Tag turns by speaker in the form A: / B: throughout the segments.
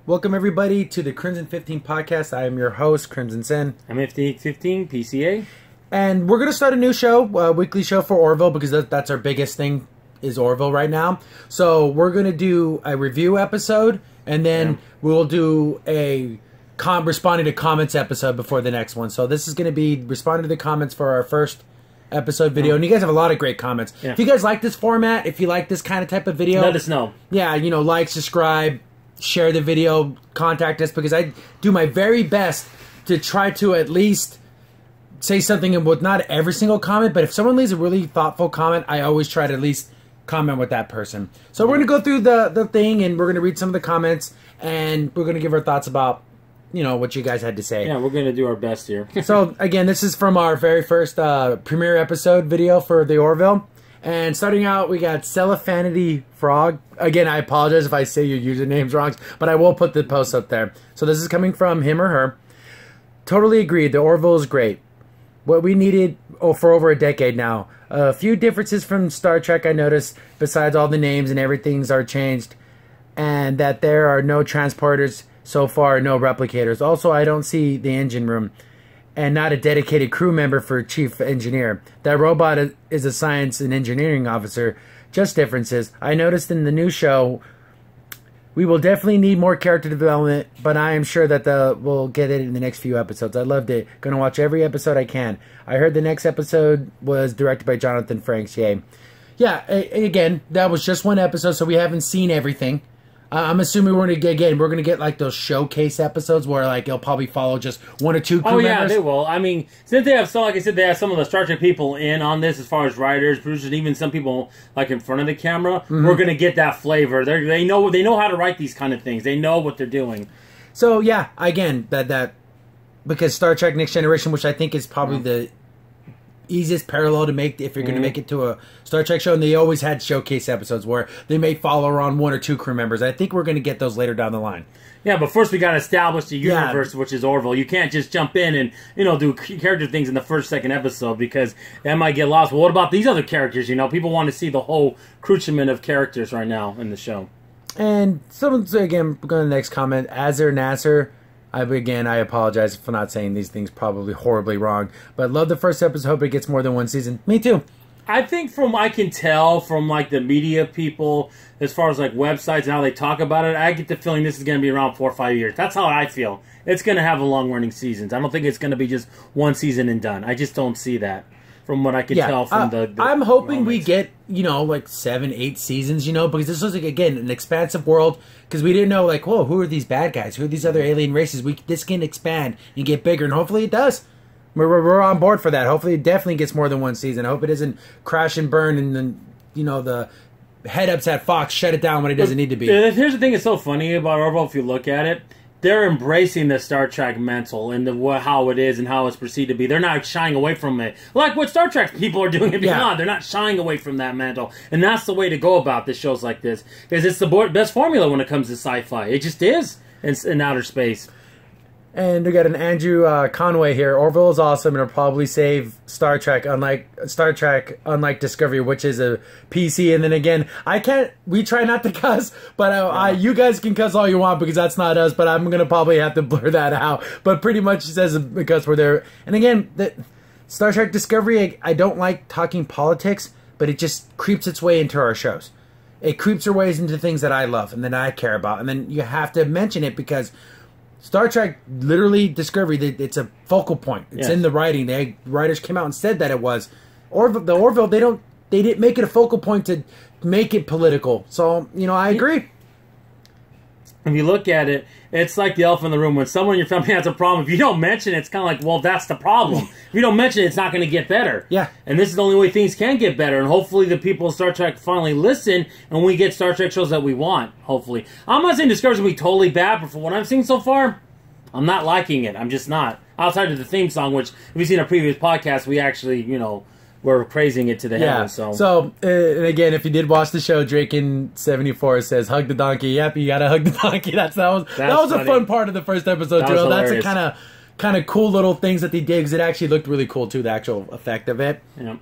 A: Welcome everybody to the Crimson 15 podcast. I am your host, Crimson Sin.
B: I'm 15 PCA.
A: And we're going to start a new show, a weekly show for Orville, because that's our biggest thing is Orville right now. So we're going to do a review episode, and then we'll do a responding to comments episode before the next one. So this is going to be responding to the comments for our first episode video, and you guys have a lot of great comments. If you guys like this format, if you like this kind of type of video,
B: let us know.
A: Yeah, like, subscribe, share the video, contact us, because I do my very best to try to at least say something with not every single comment, but if someone leaves a really thoughtful comment, I always try to at least comment with that person. So we're going to go through the thing, and we're going to read some of the comments, and we're going to give our thoughts about what you guys had to say.
B: Yeah, we're going to do our best here.
A: So, again, this is from our very first premiere episode video for the Orville. And starting out, we got Celophanity Frog. Again, I apologize if I say your usernames wrong, but I will put the post up there. So this is coming from him or her. Totally agreed. The Orville is great. What we needed for over a decade now. A few differences from Star Trek I noticed, besides all the names and everything's are changed. And that there are no transporters so far, no replicators. Also, I don't see the engine room. And not a dedicated crew member for chief engineer. That robot is a science and engineering officer. Just differences. I noticed in the new show, we will definitely need more character development, but I am sure that we'll get it in the next few episodes. I loved it. Gonna watch every episode I can. I heard the next episode was directed by Jonathan Frakes. Yay. Yeah, again, that was just one episode, so we haven't seen everything. I'm assuming we're gonna get like those showcase episodes where like it'll probably follow just one or two crew members.
B: Yeah, they will. I mean, since they have like I said, they have some of the Star Trek people in on this as far as writers, producers, even some people like in front of the camera. We're gonna get that flavor. They know how to write these kind of things. They know what they're doing.
A: So yeah, again, that because Star Trek Next Generation, which I think is probably the easiest parallel to make if you're going to make it to a Star Trek show, and they always had showcase episodes where they may follow around one or two crew members. I think we're going to get those later down the line. Yeah,
B: but first we got to establish the universe, which is Orville. You can't just jump in and do character things in the first, second episode because that might get lost. Well, what about these other characters? People want to see the whole accoutrement of characters right now in the show.
A: And someone's again going to the next comment. Azir Nasser. I apologize for not saying these things probably horribly wrong. But love the first episode. Hope it gets more than one season. Me too.
B: I think I can tell from like the media people, as far as like websites and how they talk about it, I get the feeling this is going to be around 4 or 5 years. That's how I feel. It's going to have a long running seasons. I don't think it's going to be just one season and done. I just don't see that. From what I can tell from the
A: I'm hoping we get, like 7, 8 seasons, because this was, like, again, an expansive world, because we didn't know, like, whoa, who are these bad guys? Who are these other alien races? This can expand and get bigger, and hopefully it does. We're on board for that. Hopefully it definitely gets more than one season. I hope it doesn't crash and burn, and then, the head-ups at Fox shut it down when it doesn't need to be.
B: Here's the thing that's so funny about Orville, if you look at it. They're embracing the Star Trek mental and how it is and how it's perceived to be. They're not shying away from it. Like what Star Trek people are doing it beyond. Yeah. They're not shying away from that mantle. And that's the way to go about this shows like this. Because it's the best formula when it comes to sci-fi. It just is in outer space.
A: And we got an Andrew Conway here. Orville is awesome and it'll probably save Star Trek, unlike Discovery, which is a PC. And then again, we try not to cuss, but you guys can cuss all you want because that's not us, but I'm going to probably have to blur that out. But pretty much it says because we're there. And again, Star Trek Discovery, I don't like talking politics, but it just creeps its way into our shows. It creeps its ways into things that I love and that I care about. And then you have to mention it because Star Trek, literally Discovery, it's a focal point. It's in the writing. The writers came out and said that it was. The Orville, they didn't make it a focal point to make it political. So, I agree.
B: If you look at it, it's like the elephant in the room. When someone in your family has a problem, if you don't mention it, it's kind of like, well, that's the problem. If you don't mention it, it's not going to get better.
A: Yeah.
B: And this is the only way things can get better. And hopefully the people of Star Trek finally listen and we get Star Trek shows that we want, hopefully. I'm not saying Discovery's going to be totally bad, but from what I've seen so far, I'm not liking it. I'm just not. Outside of the theme song, which, if you've seen a previous podcast, we actually, we're praising it to the heavens.
A: So, and again, if you did watch the show, Draken74 says, hug the donkey. Yep, you gotta hug the donkey. That was a fun part of the first episode, too. That's a kind of cool little things that they did, because it actually looked really cool, too, the actual effect of it.
B: Yeah.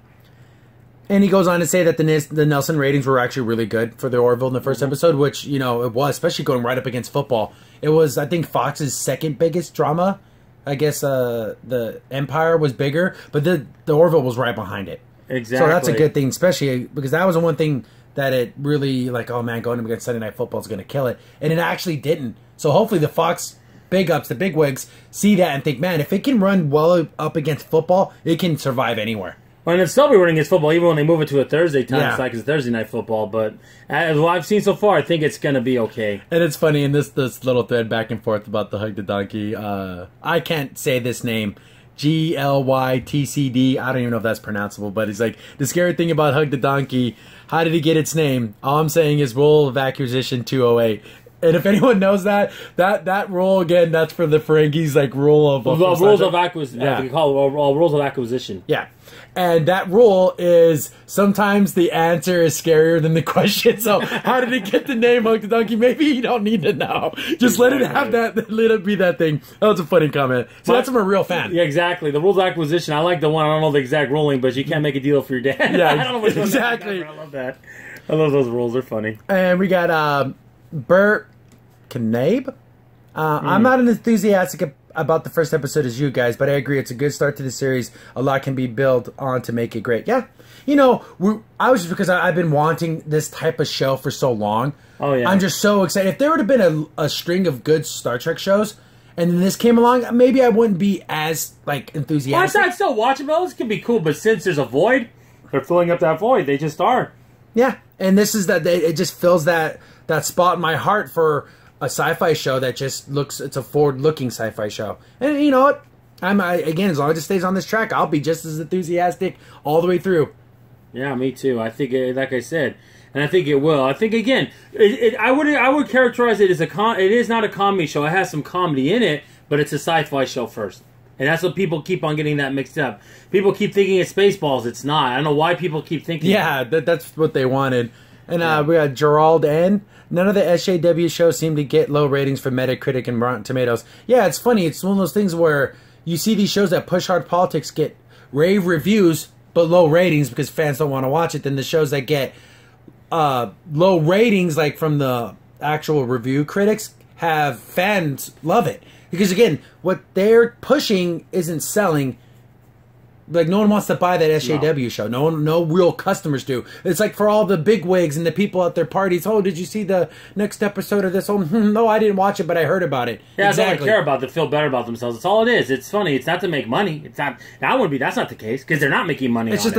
A: And he goes on to say that the Nelson ratings were actually really good for the Orville in the first episode, which, you know, it was, especially going right up against football. It was, I think, Fox's second biggest drama. I guess the Empire was bigger, but the Orville was right behind it.
B: Exactly.
A: So that's a good thing, especially because that was the one thing that it really, like, oh man, going up against Sunday Night Football is going to kill it. And it actually didn't. So hopefully the Fox big ups, the big wigs, see that and think, man, if it can run well up against football, it can survive anywhere.
B: Well, and it'll still be running against football, even when they move it to a Thursday time.
A: Yeah.
B: It's like it's Thursday Night Football. But as what I've seen so far, I think it's going to be okay.
A: And it's funny, in this little thread back and forth about the Hug the Donkey, I can't say this name, Glytcd, I don't even know if that's pronounceable, but it's like, the scary thing about Hug the Donkey, how did he get its name? All I'm saying is rule of acquisition 208. And if anyone knows that rule, again, that's for the Ferengis, like, rule of...
B: rules of acquisition. Yeah. We call it rules of acquisition.
A: Yeah. And that rule is sometimes the answer is scarier than the question. So how did it get the name Hug the Donkey? Maybe you don't need to know. Just let it have that, let it be that thing. That was a funny comment. So that's from a real fan.
B: Yeah, exactly. The rules of acquisition, I like the one, I don't know the exact ruling, but you can't make a deal for your dad.
A: Yeah,
B: I don't know which one
A: exactly.
B: I love that. I love those rules. They're funny.
A: And we got Bert Knabe. I'm not as enthusiastic about the first episode as you guys, but I agree it's a good start to the series. A lot can be built on to make it great. Yeah, you know, because I've been wanting this type of show for so long.
B: Oh yeah,
A: I'm just so excited. If there would have been a string of good Star Trek shows, and then this came along, maybe I wouldn't be as like enthusiastic.
B: I'd still watch them. Those can be cool, but since there's a void, they're filling up that void. They just are.
A: Yeah, and this is that. It just fills that spot in my heart for a sci-fi show that just looks, it's a forward-looking sci-fi show. And you know what? Again, as long as it stays on this track, I'll be just as enthusiastic all the way through.
B: Yeah, me too. I think, like I said, and I think it will. I think, again, I would characterize it as it is not a comedy show. It has some comedy in it, but it's a sci-fi show first. And that's what people keep on getting that mixed up. People keep thinking it's Spaceballs. It's not. I don't know why people keep thinking
A: that. Yeah, that's what they wanted. And we got Gerald N. None of the SJW shows seem to get low ratings for Metacritic and Rotten Tomatoes. Yeah, it's funny. It's one of those things where you see these shows that push hard politics get rave reviews but low ratings because fans don't want to watch it. Then the shows that get low ratings, like from the actual review critics, have fans love it. Because again, what they're pushing isn't selling. Like, no one wants to buy that SJW show. No real customers do. It's like for all the big wigs and the people at their parties. Oh, did you see the next episode of this? Oh, no, I didn't watch it, but I heard about it.
B: Yeah, exactly. They don't care about it. They feel better about themselves. That's all it is. It's funny. It's not to make money. It's not. That's not the case because they're not making money.
A: It's just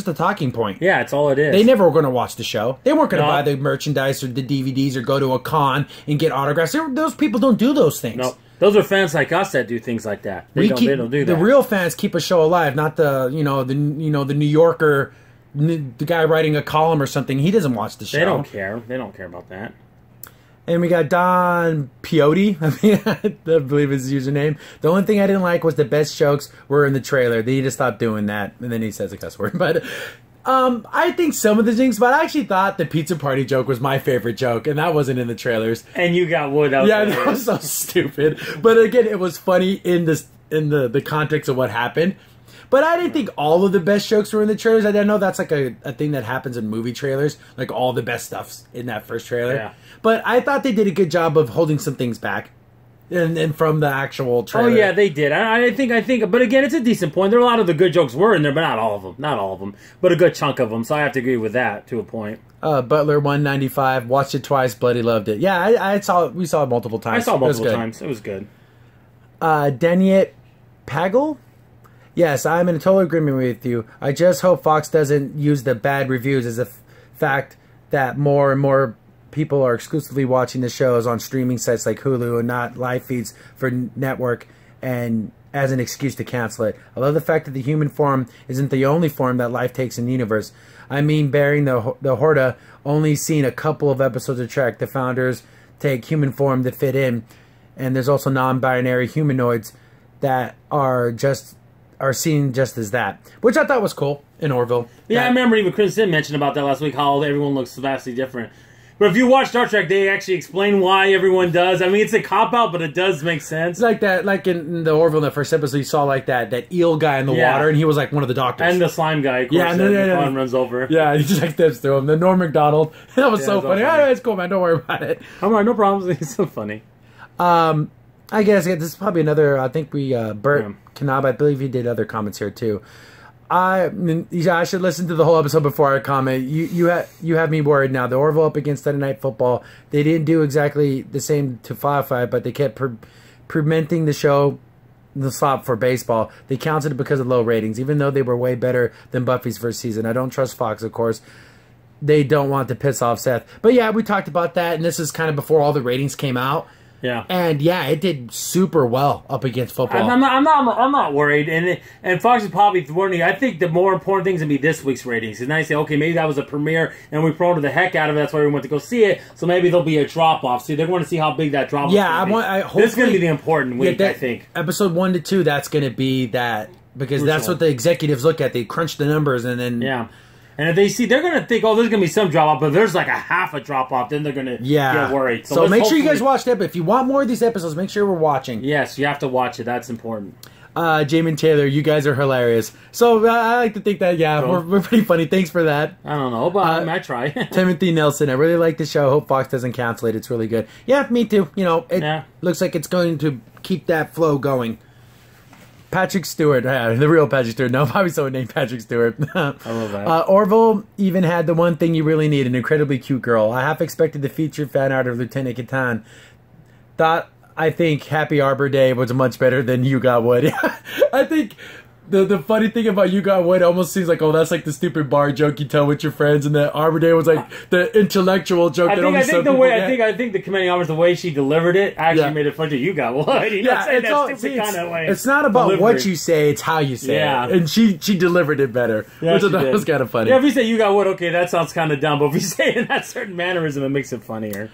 A: a talking point.
B: Yeah, it's all it is.
A: They never were going to watch the show. They weren't going to buy the merchandise or the DVDs or go to a con and get autographs. Those people don't do those things.
B: No. Those are fans like us that do things like that. They don't do that.
A: The real fans keep a show alive, not the New Yorker, the guy writing a column or something. He doesn't watch the show.
B: They don't care. They don't care about that.
A: And we got Don Piotti. I believe is his username. The only thing I didn't like was the best jokes were in the trailer. They need to stop doing that. And then he says a cuss word, but. I think some of the things, but I actually thought the pizza party joke was my favorite joke, and that wasn't in the trailers.
B: And you got wood out
A: there. Yeah, that was so stupid. But again, it was funny in the context of what happened. But I didn't think all of the best jokes were in the trailers. I know that's like a thing that happens in movie trailers, like all the best stuff's in that first trailer. Yeah. But I thought they did a good job of holding some things back. And from the actual trailer.
B: Oh yeah, they did. I think. But again, it's a decent point. There are a lot of the good jokes were in there, but not all of them. Not all of them, but a good chunk of them. So I have to agree with that to a point.
A: Butler 195 watched it twice. Bloody loved it. Yeah, we saw it multiple times.
B: I saw it multiple times. It was good.
A: Daniet Pagel. Yes, I'm in total agreement with you. I just hope Fox doesn't use the bad reviews as a fact that more and more people are exclusively watching the shows on streaming sites like Hulu and not live feeds for network and as an excuse to cancel it. I love the fact that the human form isn't the only form that life takes in the universe. I mean, bearing the Horta, only seen a couple of episodes of Trek. The founders take human form to fit in, and there's also non-binary humanoids that are seen just as that, which I thought was cool in Orville.
B: Yeah, I remember even Chris mentioned about that last week, how everyone looks vastly different. But if you watch Star Trek, they actually explain why everyone does. I mean, it's a cop-out, but it does make sense.
A: It's like that, like in the Orville, in the first episode, you saw like that eel guy in the water, and he was like one of the doctors.
B: And the slime guy, of course,
A: and the
B: phone runs over.
A: Yeah, he just like steps through him. The Norm Macdonald. That was so funny. Oh, it's cool, man. Don't worry about it.
B: I'm all right, no problems. It's so funny.
A: I guess this is probably another, I think Bert Knab, I believe he did other comments here too. I should listen to the whole episode before I comment. You have me worried now. The Orville up against Sunday Night Football, they didn't do exactly the same to Firefly, but they kept preventing the show, the slop for baseball. They counted it because of low ratings, even though they were way better than Buffy's first season. I don't trust Fox, of course. They don't want to piss off Seth. But yeah, we talked about that, and this is kind of before all the ratings came out.
B: Yeah,
A: and yeah, it did super well up against football.
B: I'm not worried, and Fox is probably warning. I think the more important things would be this week's ratings. And I say, okay, maybe that was a premiere, and we promoted the heck out of it. That's why we went to go see it. So maybe there'll be a drop off. See, they're going to see how big that drop off.
A: Yeah,
B: this is going to be the important week. I think
A: episode 1 to 2. That's going to be that because that's what the executives look at. They crunch the numbers and then
B: And if they see, they're going to think, oh, there's going to be some drop-off, but there's like a half a drop-off, then they're going to get worried.
A: So make sure you guys watch that. But if you want more of these episodes, make sure we're watching.
B: Yes, you have to watch it. That's important.
A: Jamin Taylor, you guys are hilarious. So I like to think that, we're pretty funny. Thanks for that.
B: I don't know, but I might try.
A: Timothy Nelson, I really like the show. I hope Fox doesn't cancel it. It's really good. Yeah, me too. You know, it looks like it's going to keep that flow going. Patrick Stewart, the real Patrick Stewart. No, probably someone named Patrick Stewart.
B: I love that.
A: Orville even had the one thing you really need, an incredibly cute girl. I half expected the featured fan art of Lieutenant Catan. I think Happy Arbor Day was much better than You Got Wood. I think the funny thing about You Got Wood almost seems like, oh, that's like the stupid bar joke you tell with your friends, and that Arbor Day was like the intellectual joke.
B: I think the commanding officer, the way she delivered it, actually made it funny. You got wood.
A: It's not about delivery. What you say; it's how you say it. And she delivered it better, which I thought was kind of funny.
B: Yeah, if you say You Got Wood, okay, that sounds kind of dumb. But if you say it in that certain mannerism, it makes it funnier.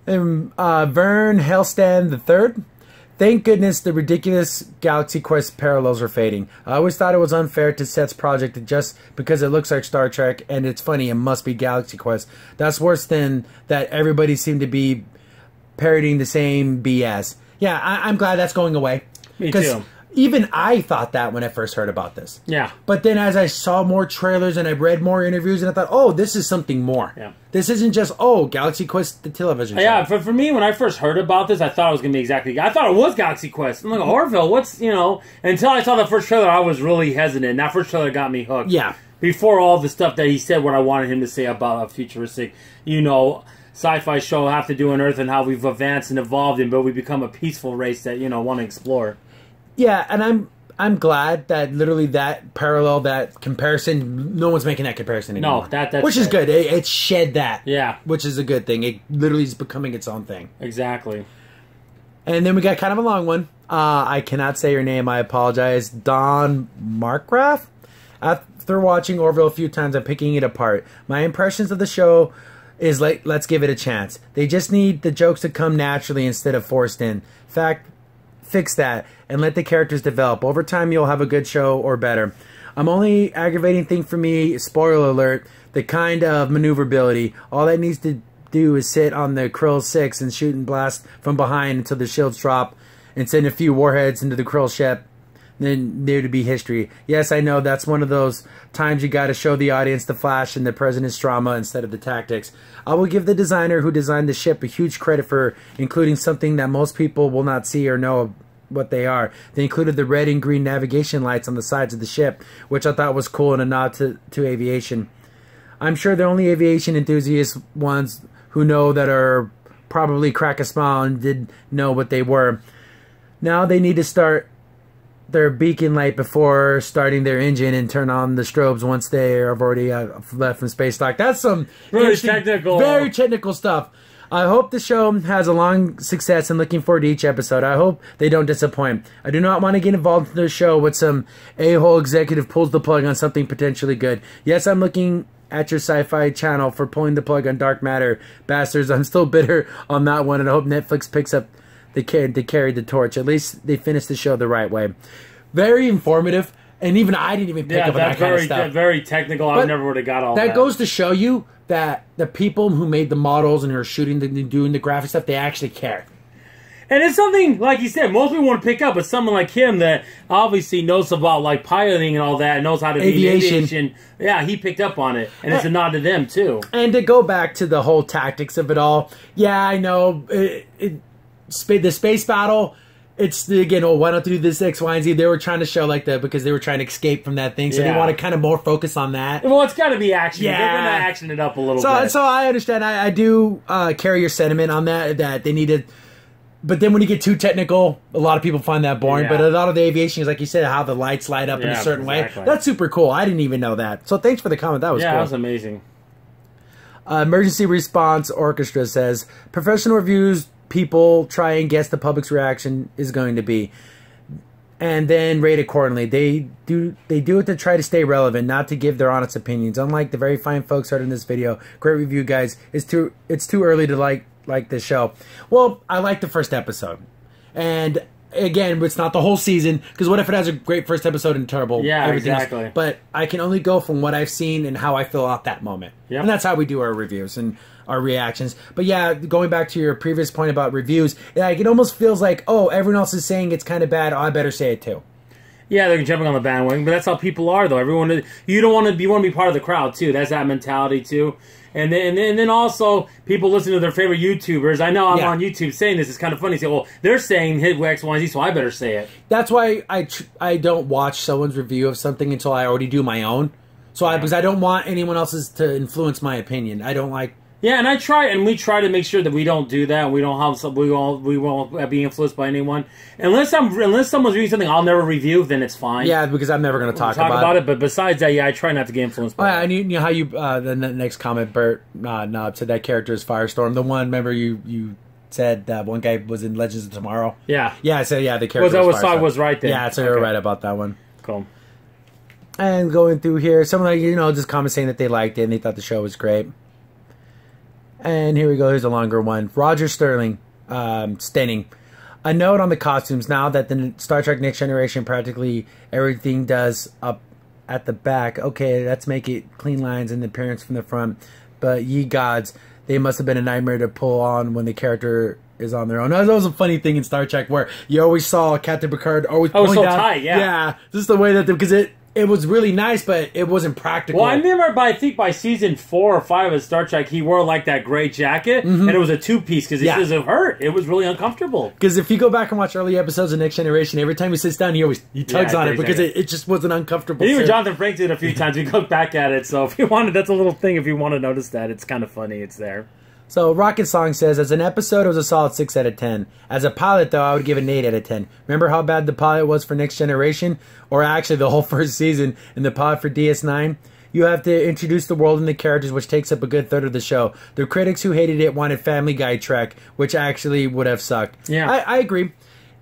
A: And Vern Hellstand III. Thank goodness the ridiculous Galaxy Quest parallels are fading. I always thought it was unfair to Seth's project just because it looks like Star Trek and it's funny and must be Galaxy Quest. That's worse than that everybody seemed to be parodying the same BS. Yeah, I'm glad that's going away.
B: Me too.
A: Even I thought that when I first heard about this.
B: Yeah.
A: But then as I saw more trailers and I read more interviews and I thought, oh, this is something more.
B: Yeah.
A: This isn't just, oh, Galaxy Quest, the television show.
B: Yeah, for me, when I first heard about this, I thought it was going to be I thought it was Galaxy Quest. I'm like, Orville, until I saw the first trailer, I was really hesitant. That first trailer got me hooked.
A: Yeah.
B: Before all the stuff that he said, what I wanted him to say about a futuristic, sci-fi show have to do on Earth and how we've advanced and evolved, but we become a peaceful race that, want to explore.
A: Yeah, and I'm glad that literally that parallel, that comparison, no one's making that comparison anymore.
B: No, that's
A: which is good. It shed that.
B: Yeah.
A: Which is a good thing. It literally is becoming its own thing.
B: Exactly.
A: And then we got kind of a long one. I cannot say your name. I apologize. Don Markgraf? After watching Orville a few times, I'm picking it apart. My impressions of the show is like, let's give it a chance. They just need the jokes to come naturally instead of forced in. Fix that and let the characters develop. Over time, you'll have a good show or better. Only aggravating thing for me, spoiler alert, the kind of maneuverability. All that needs to do is sit on the Krill 6 and shoot and blast from behind until the shields drop and send a few warheads into the Krill ship. Then there to be history. Yes, I know that's one of those times you got to show the audience the flash and the president's drama instead of the tactics. I will give the designer who designed the ship a huge credit for including something that most people will not see or know what they are. They included the red and green navigation lights on the sides of the ship, which I thought was cool and a nod to aviation. I'm sure the only aviation enthusiast ones who know that are probably crack a smile and did know what they were. Now they need to start their beacon light before starting their engine and turn on the strobes once they have already left from space dock. That's some
B: very
A: technical stuff. I hope the show has a long success and looking forward to each episode. I hope they don't disappoint. I do not want to get involved in the show with some a-hole executive pulls the plug on something potentially good. Yes, I'm looking at your sci-fi channel for pulling the plug on Dark Matter. Bastards, I'm still bitter on that one and I hope Netflix picks up they carried the torch. At least they finished the show the right way. Very informative. And even I didn't even pick up on that kind of stuff.
B: That's very technical. I never would have got all that.
A: That goes to show you that the people who made the models and who are shooting and doing the graphic stuff, they actually care.
B: And it's something, like you said, most people want to pick up, but someone like him that obviously knows about like piloting and all that, knows how to be aviation. Yeah, he picked up on it, and it's a nod to them too. And
A: to go back to the whole tactics of it all, yeah, I know the space battle. It's again, why don't they do this X, Y, and Z? They were trying to show because they were trying to escape from that thing, so they want to kind of more focus on that.
B: Well, it's got to be action. Yeah. They're going to action it up a little bit.
A: So I understand. I do carry your sentiment on that they needed. But then when you get too technical, a lot of people find that boring. Yeah. But a lot of the aviation is, like you said, how the lights light up in a certain way. That's super cool. I didn't even know that. So thanks for the comment. That was cool.
B: Yeah, that was amazing.
A: Emergency Response Orchestra says, professional reviews people try and guess the public's reaction is going to be, and then rate accordingly. They do it to try to stay relevant, not to give their honest opinions. Unlike the very fine folks heard in this video, great review, guys. It's too early to like this show. Well, I liked the first episode, and again, it's not the whole season, because what if it has a great first episode and terrible everything
B: exactly
A: else? But I can only go from what I've seen and how I feel at that moment. Yep. And that's how we do our reviews and our reactions. But yeah, going back to your previous point about reviews, it almost feels like, oh, everyone else is saying it's kind of bad, I better say it too.
B: Yeah, they're jumping on the bandwagon, but that's how people are, though. You want to be part of the crowd too. That's that mentality too. And then also people listen to their favorite YouTubers. I know I'm on YouTube saying this. It's kind of funny. Say, well, they're saying hit X, Y, and Z, so I better say it.
A: That's why I don't watch someone's review of something until I already do my own. So because I don't want anyone else's to influence my opinion. I don't like.
B: Yeah, and we try to make sure that we don't do that. We won't be influenced by anyone unless someone's reading something I'll never review. Then it's fine.
A: Yeah, because I'm never going to talk about it.
B: But besides that, I try not to get influenced by.
A: And you know how you the next comment, Bert Knob said that character is Firestorm. The one, remember you said that one guy was in Legends of Tomorrow.
B: Yeah.
A: Yeah. So the character
B: was right there.
A: Yeah. So you're right about that one.
B: Cool.
A: And going through here, someone just comment saying that they liked it and they thought the show was great. And here we go. Here's a longer one. Roger Sterling, Stenning. A note on the costumes. Now that the Star Trek Next Generation practically everything does up at the back. Okay, let's make it clean lines and the appearance from the front. But ye gods, they must have been a nightmare to pull on when the character is on their own. That was a funny thing in Star Trek where you always saw Captain Picard always pulling down.
B: Tight, yeah.
A: Yeah, just the way that because it was really nice, but it wasn't practical.
B: Well, I remember, I think by season 4 or 5 of Star Trek, he wore like that gray jacket, and it was a 2-piece because it hurt. It was really uncomfortable.
A: Because if you go back and watch early episodes of Next Generation, every time he sits down, he tugs on it because it just wasn't uncomfortable.
B: And even Jonathan Frakes did it a few times. We look back at it, so if you wanted, that's a little thing. If you want to notice that, it's kind of funny. It's there.
A: So, Rocket Song says, as an episode, it was a solid 6 out of 10. As a pilot, though, I would give it an 8 out of 10. Remember how bad the pilot was for Next Generation? Or actually, the whole first season in the pilot for DS9? You have to introduce the world and the characters, which takes up a good third of the show. The critics who hated it wanted Family Guy Trek, which actually would have sucked.
B: Yeah.
A: I agree.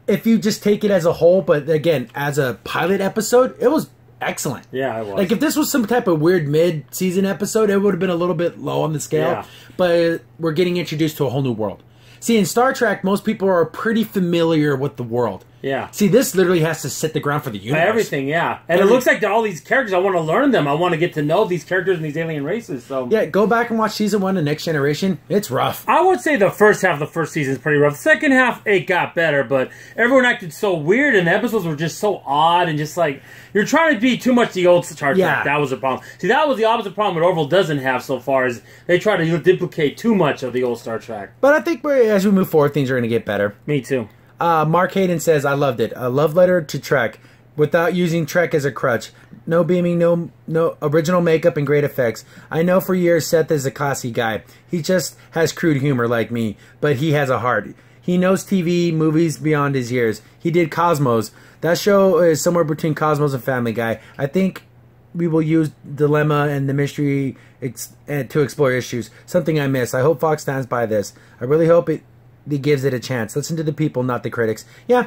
A: If you just take it as a whole, but again, as a pilot episode, it was excellent.
B: Yeah, it was.
A: Like, if this was some type of weird mid-season episode, it would have been a little bit low on the scale.
B: Yeah.
A: But we're getting introduced to a whole new world. See, in Star Trek, most people are pretty familiar with the world.
B: Yeah.
A: See, this literally has to set the ground for the universe.
B: Everything, yeah. And it looks like all these characters, I want to learn them. I want to get to know these characters and these alien races. So
A: yeah, go back and watch season 1 of Next Generation. It's rough.
B: I would say the first half of the first season is pretty rough. The second half, it got better, but everyone acted so weird, and the episodes were just so odd, and just like, you're trying to be too much the old Star Trek. Yeah. That was the problem. See, that was the opposite problem that Orville doesn't have so far, is they try to duplicate too much of the old Star Trek.
A: But I think as we move forward, things are going to get better.
B: Me too.
A: Mark Hayden says, I loved it. A love letter to Trek without using Trek as a crutch. No beaming, no original makeup and great effects. I know for years Seth is a classy guy. He just has crude humor like me, but he has a heart. He knows TV, movies beyond his years. He did Cosmos. That show is somewhere between Cosmos and Family Guy. I think we will use Dilemma and the Mystery to explore issues. Something I miss. I hope Fox stands by this. I really hope he gives it a chance. Listen to the people, not the critics. Yeah,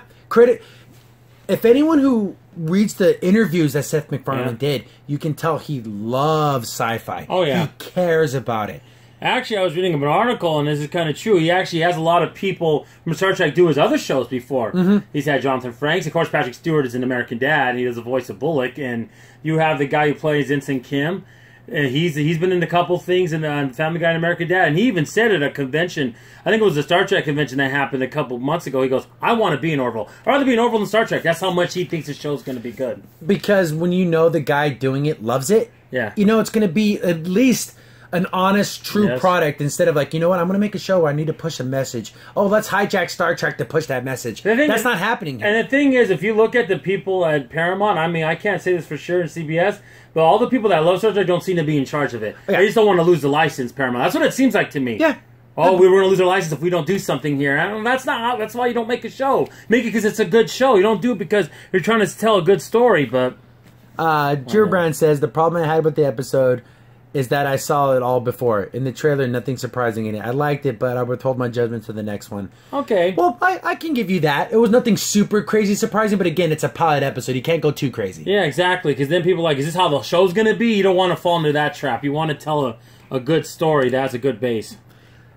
A: if anyone who reads the interviews that Seth MacFarlane did, you can tell he loves sci-fi.
B: Oh, yeah.
A: He cares about it.
B: Actually, I was reading an article, and this is kind of true. He actually has a lot of people from Star Trek do his other shows before. He's had Jonathan Frakes. Of course, Patrick Stewart is an American Dad, and he does the voice of Bullock. And you have the guy who plays Ensign Kim. And he's been in a couple things in Family Guy and American Dad. And he even said at a convention, I think it was a Star Trek convention that happened a couple months ago, he goes, I want to be in Orville. I'd rather be in Orville than Star Trek. That's how much he thinks the show's going to be good.
A: Because when you know the guy doing it loves it, you know it's going to be at least an honest, true product instead of like, you know what, I'm going to make a show where I need to push a message. Oh, let's hijack Star Trek to push that message. That's not happening here.
B: And the thing is, if you look at the people at Paramount, I mean, I can't say this for sure in CBS, but all the people that love Star Trek don't seem to be in charge of it. They just don't want to lose the license, Paramount. That's what it seems like to me.
A: Yeah.
B: Oh, we were going to lose our license if we don't do something here. That's why you don't make a show. Make it because it's a good show. You don't do it because you're trying to tell a good story, but...
A: Brand says, the problem I had with the episode is that I saw it all before. In the trailer, nothing surprising in it. I liked it, but I would hold my judgment to the next one.
B: Okay.
A: Well, I can give you that. It was nothing super crazy surprising, but again, it's a pilot episode. You can't go too crazy.
B: Yeah, exactly, because then people are like, is this how the show's going to be? You don't want to fall into that trap. You want to tell a good story that has a good base.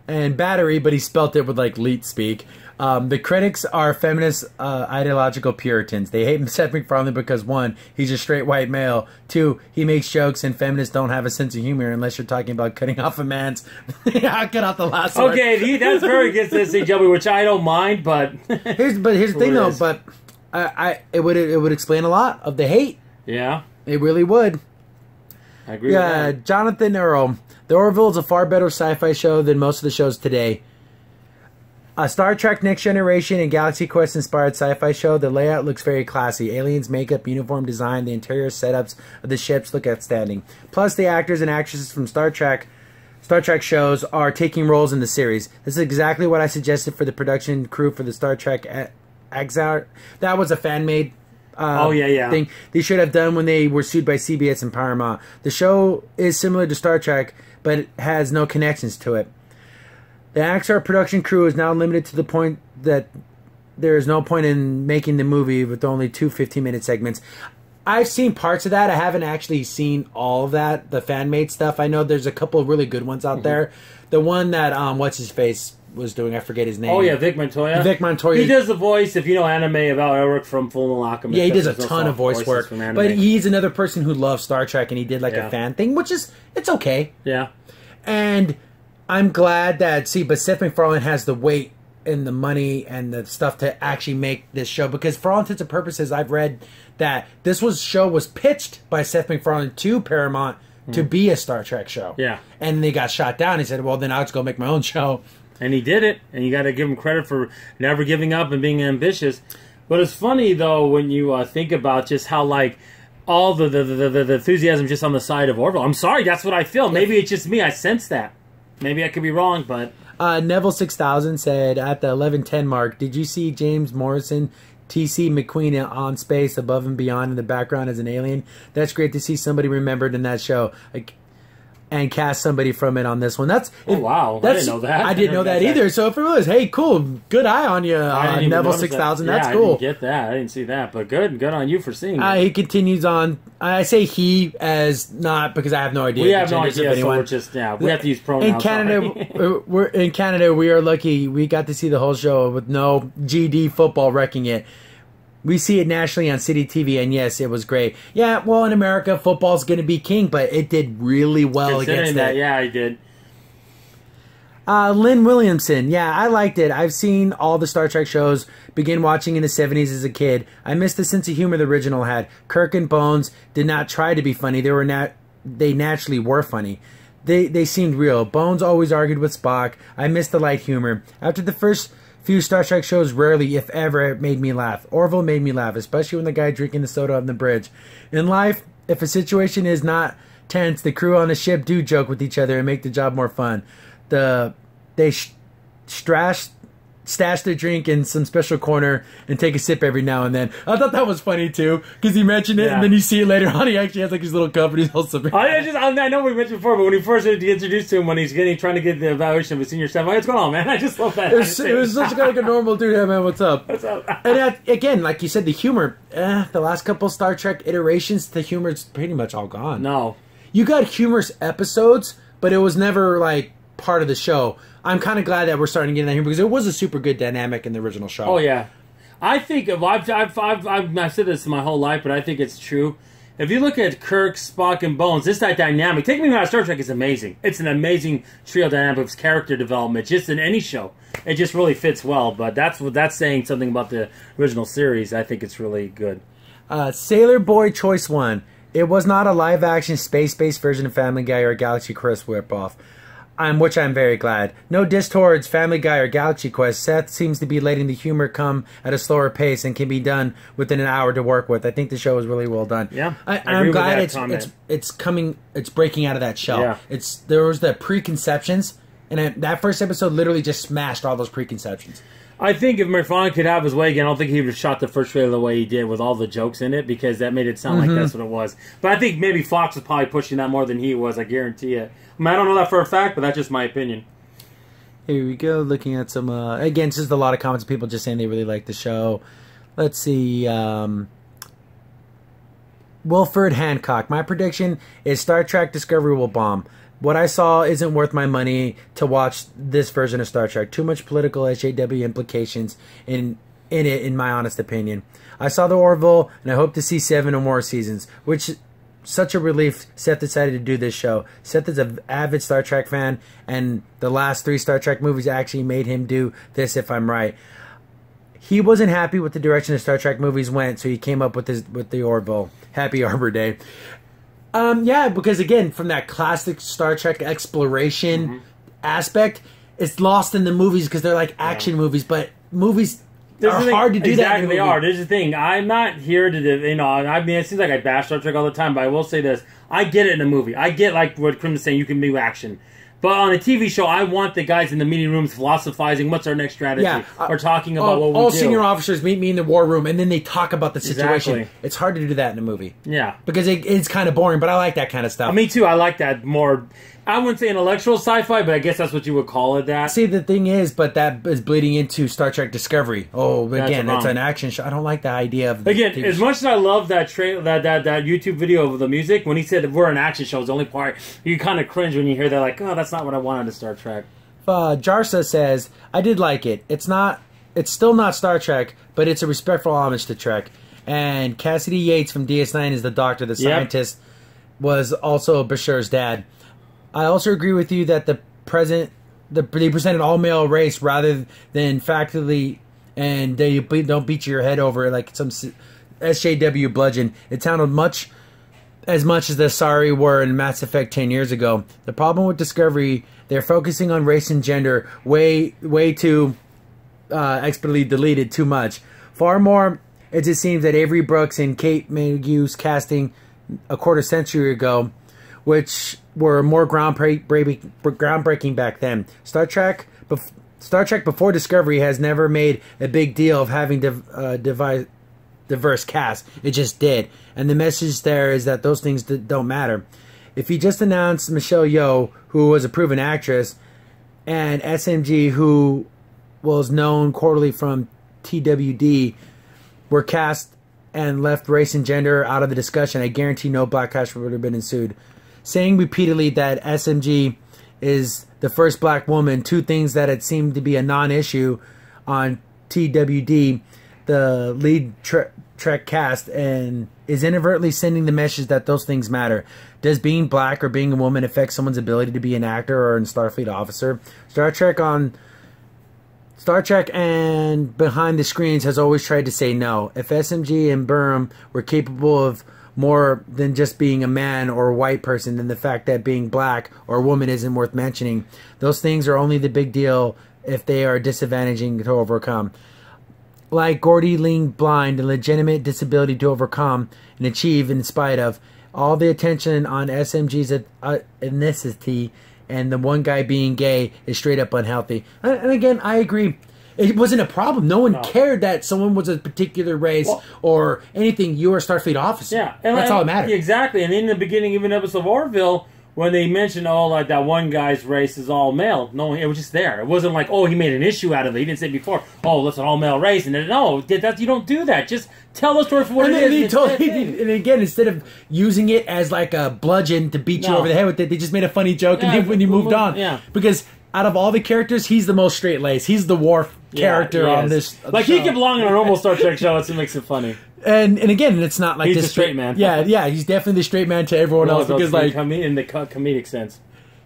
A: And battery, but he spelt it with like leet speak. The critics are feminist, ideological Puritans. They hate Seth MacFarlane because 1, he's a straight white male. 2, he makes jokes, and feminists don't have a sense of humor unless you're talking about cutting off a man's. I cut out the last one.
B: Okay, that's very good to CW, which I don't mind, but
A: here's the thing though. But it would explain a lot of the hate.
B: Yeah,
A: it really would.
B: I agree. with that.
A: Jonathan Earl. The Orville is a far better sci-fi show than most of the shows today. A Star Trek Next Generation and Galaxy Quest inspired sci-fi show. The layout looks very classy. Aliens, makeup, uniform design, the interior setups of the ships look outstanding. Plus, the actors and actresses from Star Trek shows are taking roles in the series. This is exactly what I suggested for the production crew for the Star Trek Exile. That was a fan-made thing they should have done when they were sued by CBS and Paramount. The show is similar to Star Trek, but it has no connections to it. The Axar production crew is now limited to the point that there is no point in making the movie with only 2 15-minute segments. I've seen parts of that. I haven't actually seen all of that, the fan-made stuff. I know there's a couple of really good ones out there. The one that, what's-his-face was doing, I forget his name.
B: Oh, yeah, Vic Montoya.
A: Vic Montoya.
B: He does the voice, if you know anime, about Eric from Fullmetal Alchemist.
A: Yeah, he does a ton of voice work. But he's another person who loves Star Trek, and he did like a fan thing, which is, it's okay.
B: Yeah.
A: And I'm glad that, but Seth MacFarlane has the weight and the money and the stuff to actually make this show, because for all intents and purposes, I've read that this show was pitched by Seth MacFarlane to Paramount to be a Star Trek show.
B: Yeah.
A: And they got shot down. He said, well, then I'll just go make my own show.
B: And he did it, and you got to give him credit for never giving up and being ambitious. But it's funny, though, when you think about just how, like, all the enthusiasm just on the side of Orville. I'm sorry, that's what I feel. Maybe it's just me. I sense that. Maybe I could be wrong, but...
A: Neville 6000 said, at the 11:10 mark, did you see James Morrison, T.C. McQueen on Space, Above and Beyond in the background as an alien? That's great to see somebody remembered in that show. And cast somebody from it on this one.
B: Wow. I didn't know that.
A: I didn't know that either. So if it was, hey, cool, good eye on you, Neville 6000. That's cool.
B: I didn't get that. I didn't see that. But good on you for seeing it.
A: He continues on. I say he as not because I have no idea.
B: We have no idea, so we're just, we have to use pronouns.
A: In Canada, we are lucky. We got to see the whole show with no GD football wrecking it. We see it nationally on City TV, and yes, it was great. Yeah, well, in America, football's going to be king, but it did really well against that.
B: Yeah, it did.
A: Lynn Williamson. Yeah, I liked it. I've seen all the Star Trek shows, began watching in the 70s as a kid. I missed the sense of humor the original had. Kirk and Bones did not try to be funny. They naturally were funny. They seemed real. Bones always argued with Spock. I missed the light humor. After the first few Star Trek shows, rarely, if ever, it made me laugh. Orville made me laugh, especially when the guy drinking the soda on the bridge. In life, if a situation is not tense, the crew on the ship do joke with each other and make the job more fun. They stash their drink in some special corner and take a sip every now and then. I thought that was funny too, because he mentioned it, and then you see it later on. He actually has like his little cup and he's all sipping.
B: I know we mentioned before, but when he first introduced to him, when he's trying to get the evaluation of his senior staff, what's going on, man? I just love that. It
A: was such like a normal dude. Hey, man, what's up?
B: What's up?
A: And again, like you said, the humor. The last couple Star Trek iterations, the humor's pretty much all gone.
B: No,
A: you got humorous episodes, but it was never like part of the show. I'm kind of glad that we're starting to get in here because it was a super good dynamic in the original show.
B: Oh yeah, I think I've said this my whole life, but I think it's true. If you look at Kirk, Spock, and Bones, this that dynamic. Take Me Out of Star Trek is amazing. It's an amazing trio dynamic of character development, just in any show. It just really fits well. But that's saying something about the original series. I think it's really good.
A: Sailor Boy Choice 1. It was not a live-action space-based version of Family Guy or Galaxy Quest whip-off. Which I'm very glad. No diss towards Family Guy or Galaxy Quest. Seth seems to be letting the humor come at a slower pace and can be done within an hour to work with. I think the show is really well done.
B: Yeah,
A: I'm glad it's breaking out of that shell.
B: Yeah.
A: There was the preconceptions, and that first episode literally just smashed all those preconceptions.
B: I think if McFarlane could have his way again, I don't think he would have shot the first trailer the way he did with all the jokes in it, because that made it sound like that's what it was. But I think maybe Fox was probably pushing that more than he was, I guarantee it. I mean, I don't know that for a fact, but that's just my opinion.
A: Here we go, looking at some, again, just a lot of comments of people just saying they really like the show. Let's see, Wilford Hancock. My prediction is Star Trek Discovery will bomb. What I saw isn't worth my money to watch this version of Star Trek. Too much political SJW implications in it, in my honest opinion. I saw the Orville, and I hope to see 7 or more seasons, which such a relief Seth decided to do this show. Seth is an avid Star Trek fan, and the last 3 Star Trek movies actually made him do this, if I'm right. He wasn't happy with the direction the Star Trek movies went, so he came up with the Orville. Happy Arbor Day. Yeah, because again, from that classic Star Trek exploration aspect, it's lost in the movies because they're like action movies, but movies are hard to do that.
B: Exactly, they are. There's the thing. I'm not here to, I mean, it seems like I bash Star Trek all the time, but I will say this. I get it in a movie. I get, like what Krim is saying, you can do action. But on a TV show, I want the guys in the meeting rooms philosophizing, what's our next strategy?
A: Yeah.
B: Or talking about what we do.
A: All senior officers meet me in the war room, and then they talk about the situation.
B: Exactly.
A: It's hard to do that in a movie.
B: Yeah.
A: Because it's kind of boring, but I like that kind of stuff.
B: Me too. I like that more. I wouldn't say intellectual sci-fi, but I guess that's what you would call it. That.
A: See, the thing is, but that is bleeding into Star Trek Discovery. Oh, again, that's an action show. I don't like the idea of the
B: again. As much as I love that that YouTube video of the music, when he said we're an action show, is the only part you kind of cringe when you hear that. Like, oh, that's not what I wanted in Star Trek.
A: Jarsa says, I did like it. It's still not Star Trek, but it's a respectful homage to Trek. And Cassidy Yates from DS9 is the doctor, the scientist, was also Bashir's dad. I also agree with you that they presented all-male race rather than factually, and they don't beat your head over it like some SJW bludgeon. It sounded as much as the Sorry were in Mass Effect 10 years ago. The problem with Discovery, they're focusing on race and gender way too expertly deleted too much. Far more, it just seems that Avery Brooks and Kate Mayhew's casting a quarter century ago, which were more groundbreaking back then. Star Trek before Discovery has never made a big deal of having diverse cast. It just did. And the message there is that those things don't matter. If you just announced Michelle Yeoh, who was a proven actress, and SMG, who was known quarterly from TWD, were cast and left race and gender out of the discussion, I guarantee no black cast would have been ensued. Saying repeatedly that SMG is the first black woman, 2 things that had seemed to be a non-issue on TWD, the lead Trek cast, and is inadvertently sending the message that those things matter. Does being black or being a woman affect someone's ability to be an actor or a Starfleet officer? Star Trek and behind the screens has always tried to say no. If SMG and Burnham were capable of more than just being a man or a white person, then the fact that being black or a woman isn't worth mentioning. Those things are only the big deal if they are disadvantaging to overcome. Like Gordy Ling blind, a legitimate disability to overcome and achieve in spite of. All the attention on SMG's ethnicity and the one guy being gay is straight up unhealthy. And again, I agree. It wasn't a problem. No one cared that someone was a particular race or anything. You were a Starfleet officer.
B: Yeah.
A: That's all that mattered.
B: Exactly. And in the beginning, even episode of Orville, when they mentioned, like that one guy's race is all male. No, it was just there. It wasn't like, he made an issue out of it. He didn't say before, that's an all male race. And then, no, you don't do that. Just tell the story for what it is.
A: And again, instead of using it as like a bludgeon to beat you over the head with it, they just made a funny joke and when you moved on.
B: Yeah.
A: Because out of all the characters, he's the most straight-laced. He's the Worf character on this
B: he could belong in a normal Star Trek show. It makes it funny.
A: And again, it's not like
B: he's
A: this
B: the straight man.
A: Yeah, he's definitely the straight man to everyone else because like
B: in the comedic sense,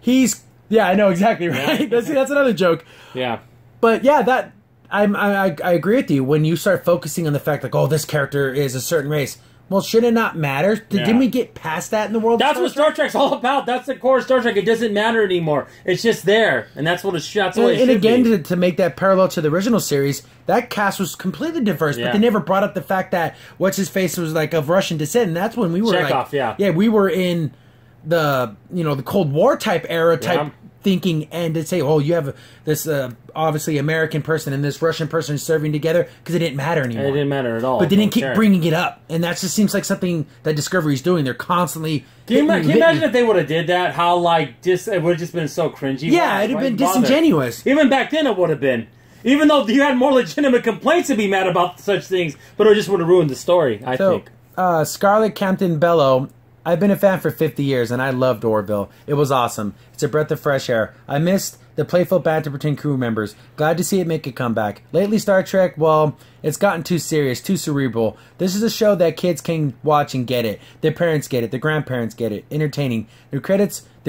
A: I know exactly right. That's another joke.
B: Yeah,
A: but yeah, I agree with you when you start focusing on the fact like this character is a certain race. Well, should it not matter? Didn't we get past that in the world?
B: That's what Star Trek's all about. That's the core of Star Trek. It doesn't matter anymore. It's just there, and that's what it should be.
A: And again, to make that parallel to the original series, that cast was completely diverse, but they never brought up the fact that what's his face was like of Russian descent, and that's when we were we were in the the Cold War type era thinking, and to say, you have this obviously American person and this Russian person serving together because it didn't matter anymore.
B: It didn't matter at all.
A: But they didn't keep bringing it up, and that just seems like something that Discovery's doing. They're constantly.
B: Can you imagine if they would have did that? How it would have just been so cringy.
A: Yeah, it'd have been disingenuous.
B: Even back then, it would have been. Even though you had more legitimate complaints to be mad about such things, but it just would have ruined the story. I think.
A: Scarlett Campton Bellow. I've been a fan for 50 years, and I loved Orville. It was awesome. It's a breath of fresh air. I missed the playful banter between crew members. Glad to see it make a comeback. Lately, Star Trek, it's gotten too serious, too cerebral. This is a show that kids can watch and get it. Their parents get it. Their grandparents get it. Entertaining. The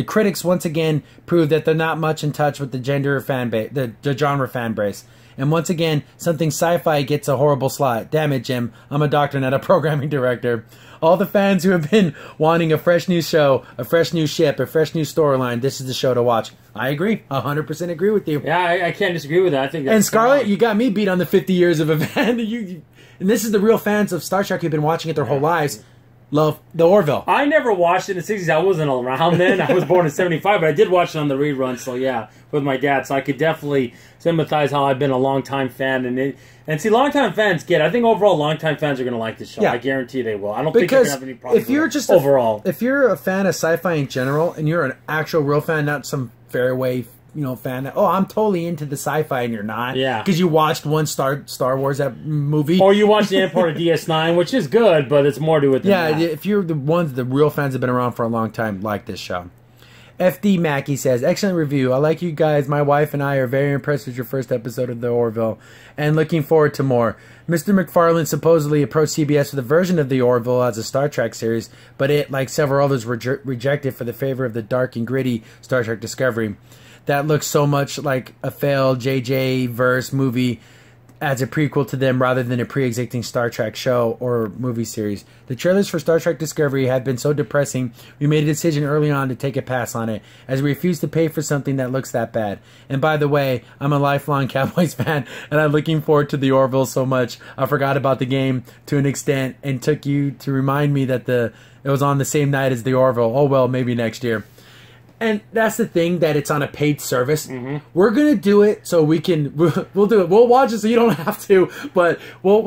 A: critics once again prove that they're not much in touch with the genre fan base. And once again, something sci-fi gets a horrible slot. Damn it, Jim. I'm a doctor, not a programming director. All the fans who have been wanting a fresh new show, a fresh new ship, a fresh new storyline, this is the show to watch. I agree. 100% agree with you.
B: Yeah, I can't disagree with that. I think.
A: And Scarlett, you got me beat on the 50 years of a fan. And this is the real fans of Star Trek who've been watching it their whole lives. Love the Orville.
B: I never watched it in the 60s. I wasn't around then. I was born in 75, but I did watch it on the rerun, so yeah, with my dad. So I could definitely sympathize how I've been a longtime fan. And see, longtime fans I think overall longtime fans are going to like this show. Yeah. I guarantee they will. I don't think they're going to have any problems
A: if you're a fan of sci-fi in general, and you're an actual real fan, not some fairway fan that I'm totally into the sci-fi and you're not, because you watched one Star Wars movie,
B: or you watched the import of DS9, which is good, but it's more to it than that.
A: If you're the real fans have been around for a long time, like this show. FD Mackey says, excellent review. I like you guys. My wife and I are very impressed with your first episode of the Orville and looking forward to more. Mr. McFarlane supposedly approached CBS with a version of the Orville as a Star Trek series, but it, like several others, were rejected for the favor of the dark and gritty Star Trek Discovery. That looks so much like a failed JJ verse movie as a prequel to them rather than a pre-existing Star Trek show or movie series. The trailers for Star Trek Discovery have been so depressing, we made a decision early on to take a pass on it, as we refuse to pay for something that looks that bad. And by the way, I'm a lifelong Cowboys fan, and I'm looking forward to the Orville so much, I forgot about the game to an extent, and took you to remind me that it was on the same night as the Orville. Oh well, maybe next year. And that's the thing, that it's on a paid service. Mm-hmm. We're gonna do it so we can. We'll do it. We'll watch it so you don't have to. But we'll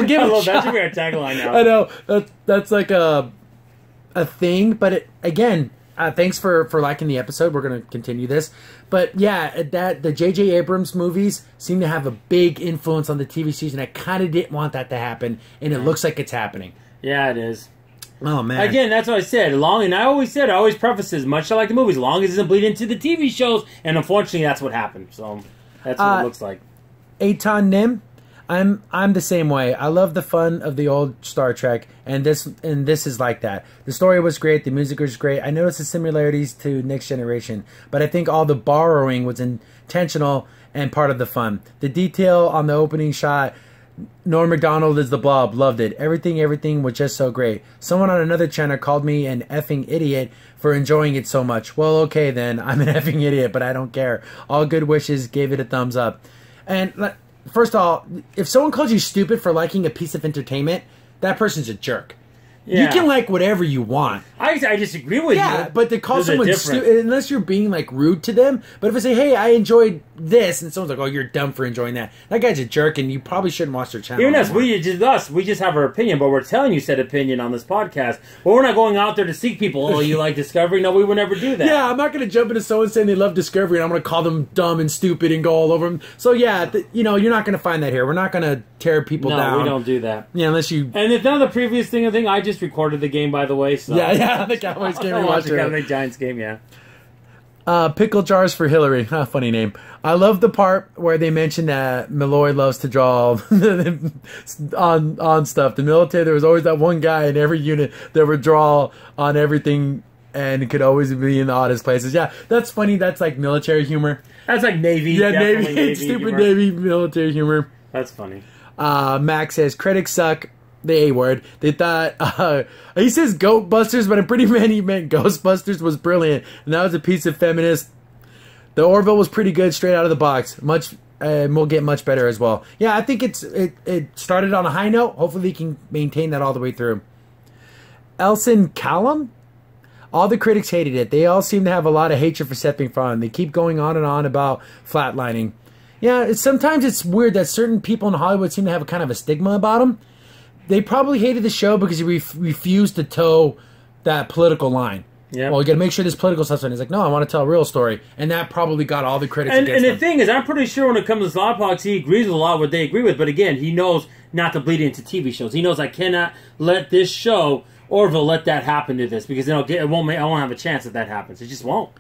A: give it a shot.
B: That should be our tagline now.
A: I know that's like a thing. But again, thanks for liking the episode. We're gonna continue this. But yeah, the J.J. Abrams movies seem to have a big influence on the TV series, and I kind of didn't want that to happen, and it looks like it's happening.
B: Yeah, it is.
A: Oh man!
B: Again, that's what I said. I always preface this, much like the movies, long as it doesn't bleed into the TV shows. And unfortunately, that's what happened. So that's what it looks like.
A: Aton Nim, I'm the same way. I love the fun of the old Star Trek, and this is like that. The story was great. The music was great. I noticed the similarities to Next Generation, but I think all the borrowing was intentional and part of the fun. The detail on the opening shot. Norm Macdonald is the Blob. Loved it. Everything was just so great. Someone on another channel called me an effing idiot for enjoying it so much. Well, okay then. I'm an effing idiot, but I don't care. All good wishes. Gave it a thumbs up. And first of all, if someone calls you stupid for liking a piece of entertainment, that person's a jerk.
B: Yeah.
A: You can like whatever you want.
B: I disagree with you.
A: Yeah, but to call
B: There's a
A: someone
B: difference.
A: stupid, unless you're being like rude to them. But if I say, "Hey, I enjoyed this," and someone's like, "Oh, you're dumb for enjoying that," that guy's a jerk, and you probably shouldn't watch their channel.
B: Even us,
A: anymore.
B: we just have our opinion, but we're telling you said opinion on this podcast. But we're not going out there to seek people. Oh, you like Discovery? No, we would never do that.
A: Yeah, I'm not going to jump into someone saying they love Discovery, and I'm going to call them dumb and stupid and go all over them. So yeah, you're not going to find that here. We're not going to tear people down.
B: No, we don't do that.
A: Yeah, unless you.
B: And if none of the previous thing, I just recorded the game, by the way. So.
A: Yeah, the Cowboys game we watched
B: the
A: earlier.
B: Giants game, yeah.
A: Pickle jars for Hillary. Funny name. I love the part where they mentioned that Malloy loves to draw on stuff. The military, there was always that one guy in every unit that would draw on everything and could always be in the oddest places. Yeah, that's funny. That's like military humor.
B: That's like Navy.
A: Yeah,
B: Navy
A: stupid
B: humor.
A: Navy military humor.
B: That's funny.
A: Max says, critics suck. The A word. They thought, he says Goat Busters, but I'm pretty man he meant Ghostbusters was brilliant. And that was a piece of feminist. The Orville was pretty good straight out of the box. We'll get much better as well. Yeah, I think it started on a high note. Hopefully he can maintain that all the way through. Elson Callum? All the critics hated it. They all seem to have a lot of hatred for Stepping Fawn. They keep going on and on about flatlining. Yeah, sometimes it's weird that certain people in Hollywood seem to have a kind of a stigma about them. They probably hated the show because he refused to toe that political line. Yeah. Well, you got to make sure this political stuff's on. He's like, no, I want to tell a real story, and that probably got all the critics against him.
B: And the thing is, I'm pretty sure when it comes to Slaughterbox, he agrees with a lot of what they agree with. But again, he knows not to bleed into TV shows. He knows I cannot let this show Orville let that happen to this because I won't have a chance if that happens. It just won't.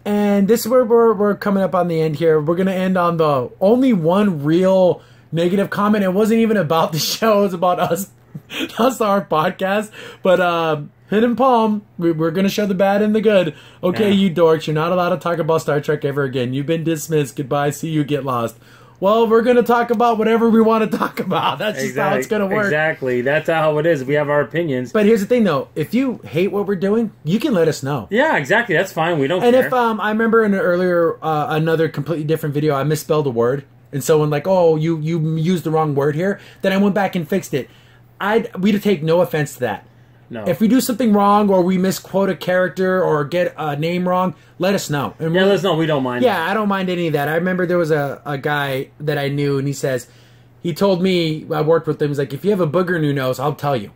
A: And this is where we're coming up on the end here. We're going to end on the only one real negative comment. It wasn't even about the show. It was about us, our podcast. But Hidden Palm, we're going to show the bad and the good. Okay, yeah. You dorks, you're not allowed to talk about Star Trek ever again. You've been dismissed. Goodbye. See you. Get lost. Well, we're going to talk about whatever we want to talk about. That's just how it's going to work.
B: Exactly. That's how it is. We have our opinions.
A: But here's the thing, though. If you hate what we're doing, you can let us know.
B: Yeah, exactly. That's fine. We don't care.
A: And if I remember in an earlier, another completely different video, I misspelled a word. And someone like, oh, you used the wrong word here. Then I went back and fixed it. We'd take no offense to that. No. If we do something wrong or we misquote a character or get a name wrong, let us know. And
B: let us know. We don't mind.
A: Yeah, I don't mind any of that. I remember there was a guy that I knew, and he told me, I worked with him, he's like, if you have a booger in your nose, I'll tell you.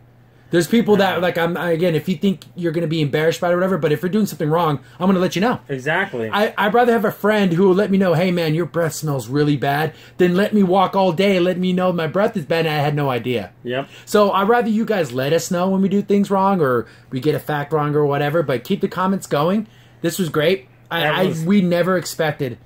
A: There's people that, like, again, if you think you're going to be embarrassed by it or whatever, but if you're doing something wrong, I'm going to let you know.
B: Exactly.
A: I'd rather have a friend who will let me know, hey, man, your breath smells really bad, than let me walk all day and let me know my breath is bad and I had no idea.
B: Yep.
A: So I'd rather you guys let us know when we do things wrong or we get a fact wrong or whatever, but keep the comments going. This was great. We never expected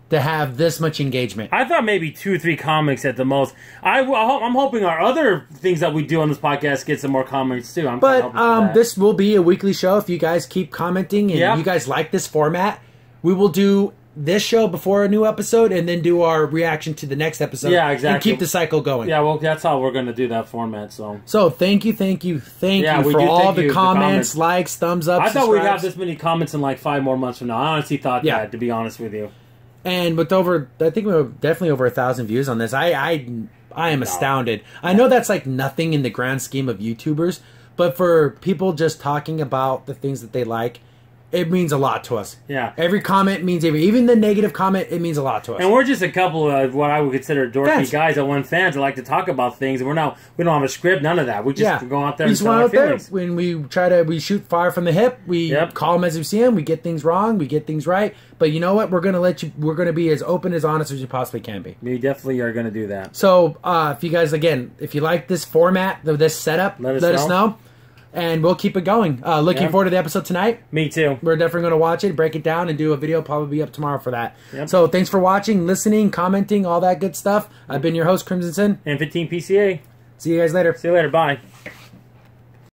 A: to have this much engagement.
B: I thought maybe 2 or 3 comments at the most. I'm hoping our other things that we do on this podcast get some more comments too.
A: But this will be a weekly show if you guys keep commenting and you guys like this format. We will do this show before a new episode and then do our reaction to the next episode.
B: Yeah, exactly.
A: And keep the cycle going.
B: Yeah, well, that's how we're going to do that format. So
A: thank you for all the comments, likes, thumbs up,
B: I thought we'd have this many comments in like 5 more months from now. I honestly thought that, to be honest with you.
A: And with I think we were definitely over 1,000 views on this. I am astounded. I know that's like nothing in the grand scheme of YouTubers, but for people just talking about the things that they like, it means a lot to us.
B: Yeah.
A: Every comment means even the negative comment, it means a lot to us.
B: And we're just a couple of what I would consider dorky guys that want fans that like to talk about things. And we don't have a script, none of that. We just go out there and tell our feelings.
A: When we shoot fire from the hip, we call them as we see them, we get things wrong, we get things right. But you know what? We're going to be as open, as honest as you possibly can be.
B: We definitely are going to do that.
A: So, if you guys, again, if you like this format, this setup, let us know. And we'll keep it going. Looking forward to the episode tonight.
B: Me too.
A: We're definitely going to watch it, break it down, and do a video. Probably be up tomorrow for that. Yep. So thanks for watching, listening, commenting, all that good stuff. I've been your host, Crimson Sin.
B: And 15 PCA.
A: See you guys later.
B: See you later. Bye.